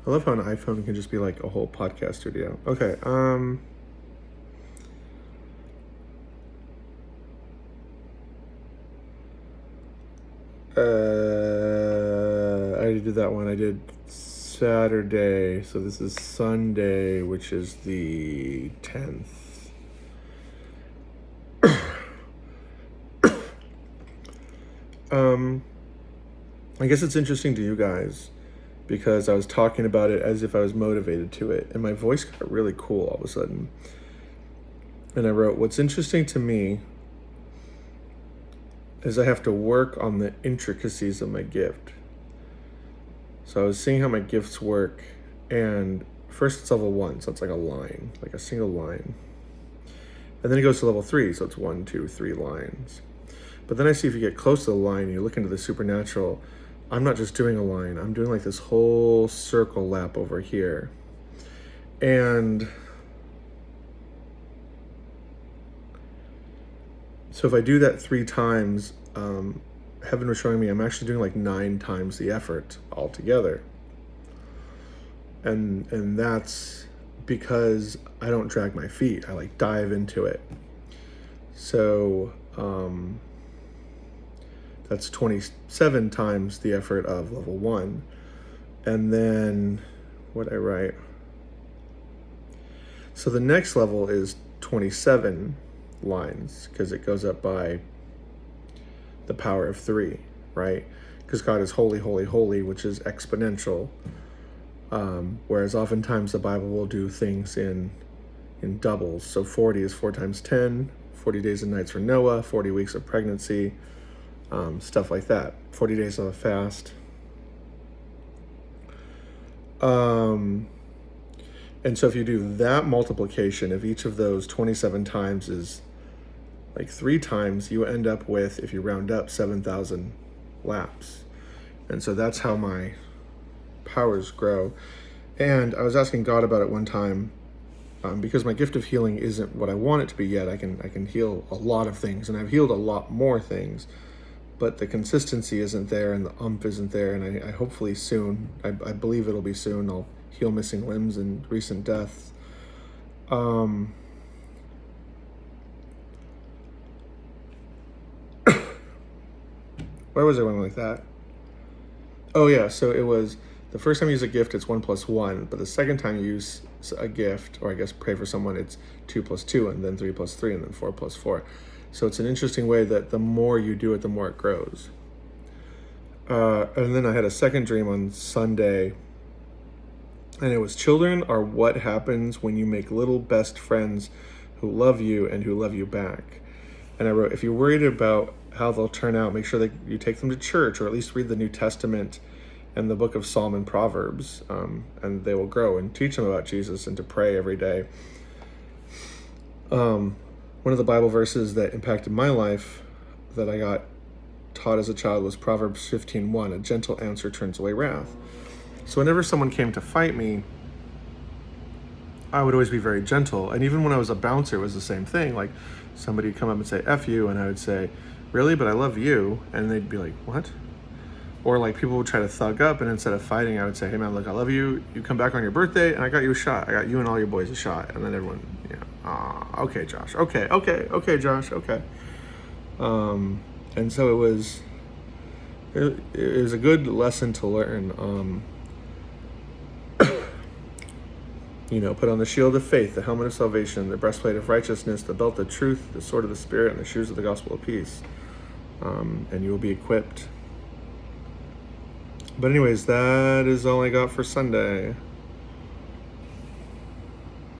I love how an iPhone can just be like a whole podcast studio. Okay, I already did that one. I did Saturday, so this is Sunday, which is the 10th. I guess it's interesting to you guys because I was talking about it as if I was motivated to it, and my voice got really cool all of a sudden. And I wrote, what's interesting to me is I have to work on the intricacies of my gift. So I was seeing how my gifts work, and first it's level 1, so it's like a line, like a single line. And then it goes to level 3, so it's 1, 2, 3 lines. But then I see if you get close to the line and you look into the supernatural, I'm not just doing a line, I'm doing like this whole circle lap over here. And so if I do that 3 times, Heaven was showing me I'm actually doing like 9 times the effort altogether. And that's because I don't drag my feet, I like dive into it. So that's 27 times the effort of level 1. And then what I write? So the next level is 27 lines because it goes up by the power of 3, right? Because God is holy, holy, holy, which is exponential. Whereas oftentimes the Bible will do things in doubles. So 40 is 4 times 10, 40 days and nights for Noah, 40 weeks of pregnancy, stuff like that. 40 days of a fast. And so if you do that multiplication, if each of those 27 times is like 3 times, you end up with, if you round up, 7,000 laps. And so that's how my powers grow. And I was asking God about it one time, because my gift of healing isn't what I want it to be yet. I can heal a lot of things, and I've healed a lot more things, but the consistency isn't there and the isn't there. And I hopefully soon, I believe it'll be soon, I'll heal missing limbs and recent deaths. Where was I going like that? Oh yeah, so it was the first time you use a gift, it's 1 + 1, but the second time you use a gift, or I guess pray for someone, it's 2 + 2, and then 3 + 3, and then 4 + 4. So it's an interesting way that the more you do it, the more it grows. And then I had a second dream on Sunday, and it was children are what happens when you make little best friends who love you and who love you back. And I wrote, if you're worried about how they'll turn out, make sure that you take them to church, or at least read the New Testament and the book of Psalm and Proverbs, and they will grow, and teach them about Jesus and to pray every day. One of the Bible verses that impacted my life that I got taught as a child was Proverbs 15:1, a gentle answer turns away wrath. So whenever someone came to fight me, I would always be very gentle. And even when I was a bouncer, it was the same thing. Like somebody would come up and say, F you, and I would say, really? But I love you. And they'd be like, what? Or like people would try to thug up, and instead of fighting, I would say, hey man, look, I love you. You come back on your birthday, and I got you a shot. I got you and all your boys a shot. And then everyone, okay, Josh. Okay, Josh. Okay. And so it was a good lesson to learn. Put on the shield of faith, the helmet of salvation, the breastplate of righteousness, the belt of truth, the sword of the Spirit, and the shoes of the gospel of peace. And you will be equipped. But anyways, that is all I got for Sunday.